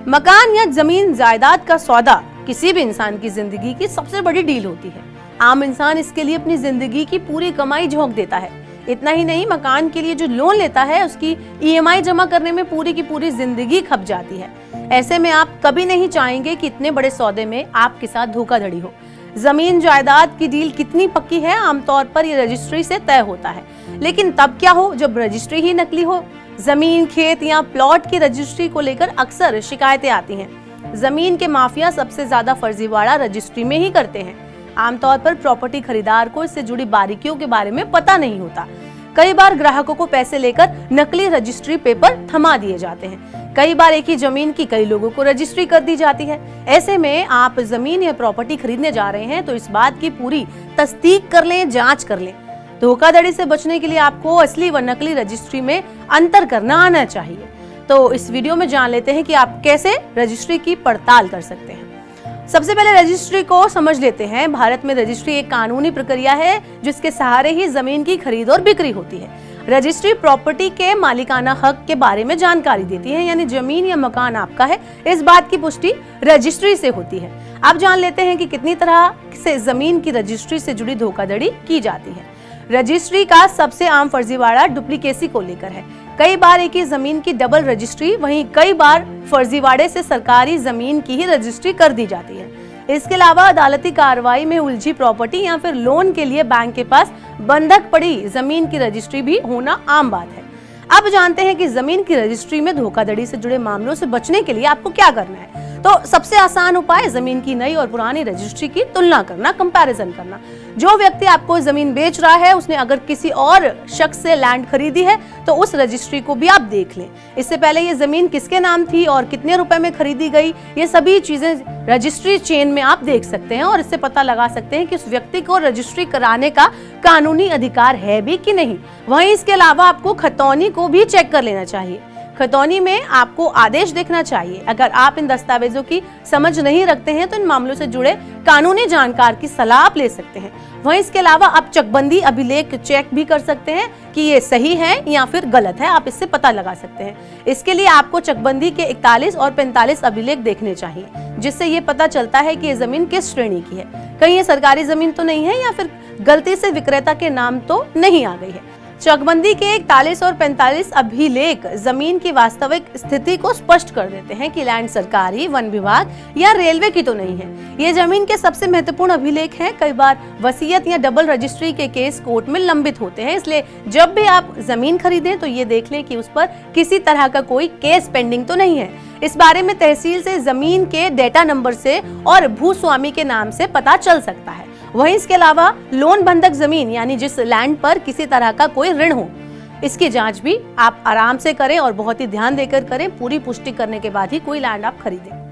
मकान या जमीन जायदाद का सौदा किसी भी इंसान की जिंदगी की सबसे बड़ी डील होती है। आम इंसान इसके लिए अपनी जिंदगी की पूरी कमाई झोंक देता है। इतना ही नहीं, मकान के लिए जो लोन लेता है उसकी EMI जमा करने में पूरी की पूरी जिंदगी खप जाती है। ऐसे में आप कभी नहीं चाहेंगे कि इतने बड़े सौदे में आपके साथ धोखाधड़ी हो। जमीन जायदाद की डील कितनी पक्की है, आमतौर पर ये रजिस्ट्री से तय होता है। लेकिन तब क्या हो जब रजिस्ट्री ही नकली हो। जमीन, खेत या प्लॉट की रजिस्ट्री को लेकर अक्सर शिकायतें आती हैं। जमीन के माफिया सबसे ज्यादा फर्जीवाड़ा रजिस्ट्री में ही करते हैं। आमतौर पर प्रॉपर्टी खरीदार को इससे जुड़ी बारीकियों के बारे में पता नहीं होता। कई बार ग्राहकों को पैसे लेकर नकली रजिस्ट्री पेपर थमा दिए जाते हैं। कई बार एक ही जमीन की कई लोगों को रजिस्ट्री कर दी जाती है। ऐसे में आप जमीन या प्रॉपर्टी खरीदने जा रहे हैं तो इस बात की पूरी तस्दीक कर लें, जांच कर लें। धोखाधड़ी से बचने के लिए आपको असली व नकली रजिस्ट्री में अंतर करना आना चाहिए। तो इस वीडियो में जान लेते हैं कि आप कैसे रजिस्ट्री की पड़ताल कर सकते हैं। सबसे पहले रजिस्ट्री को समझ लेते हैं। भारत में रजिस्ट्री एक कानूनी प्रक्रिया है जिसके सहारे ही जमीन की खरीद और बिक्री होती है। रजिस्ट्री प्रॉपर्टी के मालिकाना हक के बारे में जानकारी देती है, यानी जमीन या मकान आपका है, इस बात की पुष्टि रजिस्ट्री से होती है। अब जान लेते हैं कि कितनी तरह से जमीन की रजिस्ट्री से जुड़ी धोखाधड़ी की जाती है। रजिस्ट्री का सबसे आम फर्जीवाड़ा डुप्लीकेसी को लेकर है। कई बार एक ही जमीन की डबल रजिस्ट्री, वहीं कई बार फर्जीवाड़े से सरकारी जमीन की ही रजिस्ट्री कर दी जाती है। इसके अलावा अदालती कार्रवाई में उलझी प्रॉपर्टी या फिर लोन के लिए बैंक के पास बंधक पड़ी जमीन की रजिस्ट्री भी होना आम बात है। अब जानते हैं कि जमीन की रजिस्ट्री में धोखाधड़ी से जुड़े मामलों से बचने के लिए आपको क्या करना है। तो सबसे आसान उपाय जमीन की नई और पुरानी रजिस्ट्री की तुलना करना, कंपैरिजन करना। जो व्यक्ति आपको जमीन बेच रहा है उसने अगर किसी और शख्स से लैंड खरीदी है तो उस रजिस्ट्री को भी आप देख लें। इससे पहले ये जमीन किसके नाम थी और कितने रुपए में खरीदी गई, ये सभी चीजें रजिस्ट्री चेन में आप देख सकते हैं और इससे पता लगा सकते हैं कि उस व्यक्ति को रजिस्ट्री कराने का कानूनी अधिकार है भी कि नहीं। वहीं इसके अलावा आपको खतौनी को भी चेक कर लेना चाहिए। खतौनी में आपको आदेश देखना चाहिए। अगर आप इन दस्तावेजों की समझ नहीं रखते हैं तो इन मामलों से जुड़े कानूनी जानकार की सलाह आप ले सकते हैं। वहीं इसके अलावा आप चकबंदी अभिलेख चेक भी कर सकते हैं कि ये सही है या फिर गलत है, आप इससे पता लगा सकते हैं। इसके लिए आपको चकबंदी के 41 और 45 अभिलेख देखने चाहिए, जिससे ये पता चलता है कि ये जमीन किस श्रेणी की है। कहीं ये सरकारी जमीन तो नहीं है या फिर गलती से विक्रेता के नाम तो नहीं आ गई है। चकबंदी के 41 और 45 अभिलेख जमीन की वास्तविक स्थिति को स्पष्ट कर देते हैं कि लैंड सरकारी, वन विभाग या रेलवे की तो नहीं है। ये जमीन के सबसे महत्वपूर्ण अभिलेख हैं। कई बार वसीयत या डबल रजिस्ट्री के केस कोर्ट में लंबित होते हैं, इसलिए जब भी आप जमीन खरीदें तो ये देख लें कि उस पर किसी तरह का कोई केस पेंडिंग तो नहीं है। इस बारे में तहसील से जमीन के डेटा नंबर से और भूस्वामी के नाम से पता चल सकता है। वहीं इसके अलावा लोन बंधक जमीन, यानी जिस लैंड पर किसी तरह का कोई ऋण हो, इसकी जांच भी आप आराम से करें और बहुत ही ध्यान देकर करें। पूरी पुष्टि करने के बाद ही कोई लैंड आप खरीदें।